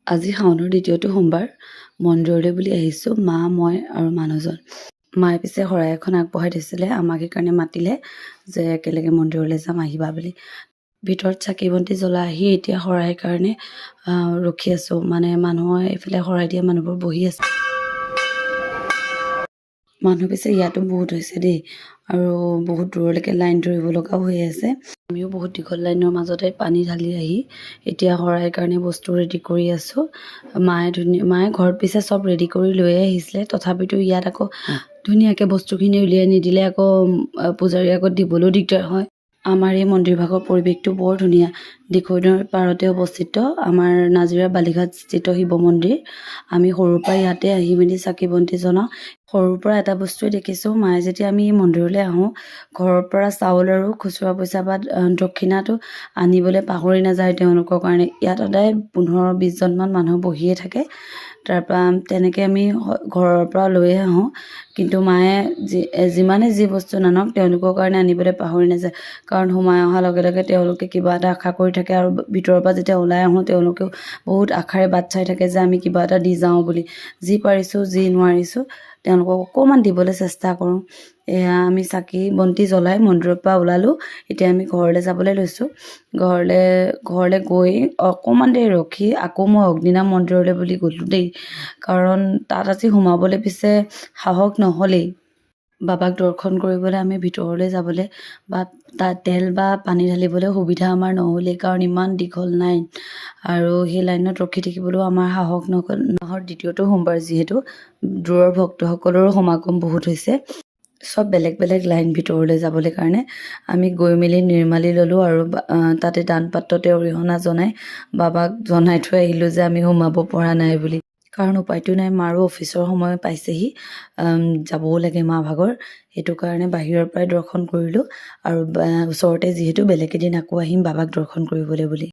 আজি শাওনৰ দ্বিতীয়টো সোমবাৰ মন্দিৰলৈ বুলি আহিছোঁ মা মই আৰু মানুহজন। মায়ে পিছে শৰাই এখন আগবঢ়াই দিছিলে, আমাক সেইকাৰণে মাতিলে যে একেলগে মন্দিৰলৈ যাম আহিবা বুলি। ভিতৰত চাকি বন্তি জ্বলাই আহি এতিয়া শৰাইৰ কাৰণে ৰখি আছোঁ। মানে মানুহে এইফালে শৰাই দিয়া মানুহবোৰ বহি আছে। মানুহ পিছে ইয়াতো বহুত হৈছে দেই, আৰু বহুত দূৰলৈকে লাইন ধৰিব লগাও হৈ আছে। আমিও বহুত দীঘল লাইনৰ মাজতে পানী ঢালি আহি এতিয়া শৰাইৰ কাৰণে বস্তু ৰেডি কৰি আছোঁ। মায়ে ঘৰত পিছে চব ৰেডি কৰি লৈয়ে আহিছিলে, তথাপিতো ইয়াত আকৌ ধুনীয়াকৈ বস্তুখিনি উলিয়াই নিদিলে আকৌ পূজাৰীৰ আগত দিবলৈও দিগদাৰ হয়। আমাৰ এই মন্দিৰভাগৰ পৰিৱেশটো বৰ ধুনীয়া। দিখৌ নৈৰ পাৰতে অৱস্থিত আমাৰ নাজিৰা বালিঘাট স্থিত শিৱ মন্দিৰ। আমি সৰুৰ পৰা ইয়াতে আহি মেলি চাকি বন্তি জ্বলাওঁ। সৰুৰ পৰা এটা বস্তুৱে দেখিছোঁ, মায়ে যেতিয়া আমি মন্দিৰলৈ আহোঁ ঘৰৰ পৰা চাউল আৰু খুচুৰা পইচা বা দক্ষিণাটো আনিবলৈ পাহৰি নাযায় তেওঁলোকৰ কাৰণে। ইয়াত সদায় 15-20জনমান মানুহ বহিয়ে থাকে। তাৰপৰা তেনেকৈ আমি ঘৰৰ পৰা লৈয়ে আহোঁ, কিন্তু মায়ে যিমানে যি বস্তু নানক তেওঁলোকৰ কাৰণে আনিবলৈ পাহৰি নাযায়। কাৰণ সোমাই অহাৰ লগে লগে তেওঁলোকে কিবা এটা আশা কৰি থাকে, আৰু ভিতৰৰ পৰা যেতিয়া ওলাই আহোঁ তেওঁলোকেও বহুত আশাৰে বাট চাই থাকে যে আমি কিবা এটা দি যাওঁ বুলি। যি পাৰিছোঁ যি নোৱাৰিছোঁ তেওঁলোকক অকণমান দিবলৈ চেষ্টা কৰোঁ। এয়া আমি চাকি বন্তি জ্বলাই মন্দিৰৰ পৰা ওলালোঁ। এতিয়া আমি ঘৰলৈ যাবলৈ লৈছোঁ। ঘৰলৈ গৈ অকণমান দেৰি ৰখি আকৌ মই অগ্নিনাভ মন্দিৰলৈ বুলি গ'লোঁ দেই, কাৰণ তাত আজি সোমাবলৈ পিছে সাহস নহ'লেই। বাবাক দৰ্শন কৰিবলৈ আমি ভিতৰলৈ যাবলৈ বা তাত তেল বা পানী ঢালিবলৈ সুবিধা আমাৰ নহ'লেই, কাৰণ ইমান দীঘল লাইন, আৰু সেই লাইনত ৰখি থাকিবলৈও আমাৰ সাহস নগ'ল। মাহৰ দ্বিতীয়টো সোমবাৰ যিহেতু দূৰৰ ভক্তসকলৰো সমাগম বহুত হৈছে। চব বেলেগ বেলেগ লাইন ভিতৰলৈ যাবলৈ কাৰণে আমি গৈ মেলি নিৰ্মালি ল'লোঁ, আৰু তাতে দান পাত্ৰতে অৰিহণা জনাই বাবাক জনাই থৈ আহিলোঁ যে আমি সোমাব পৰা নাই বুলি। কাৰণ উপায়তো নাই, মাৰো অফিচৰ সময় পাইছেহি, যাবও লাগে মা ভাগৰ। সেইটো কাৰণে বাহিৰৰ পৰাই দৰ্শন কৰিলোঁ, আৰু ওচৰতে যিহেতু বেলেগ এদিন আকৌ আহিম বাবাক দৰ্শন কৰিবলৈ বুলি।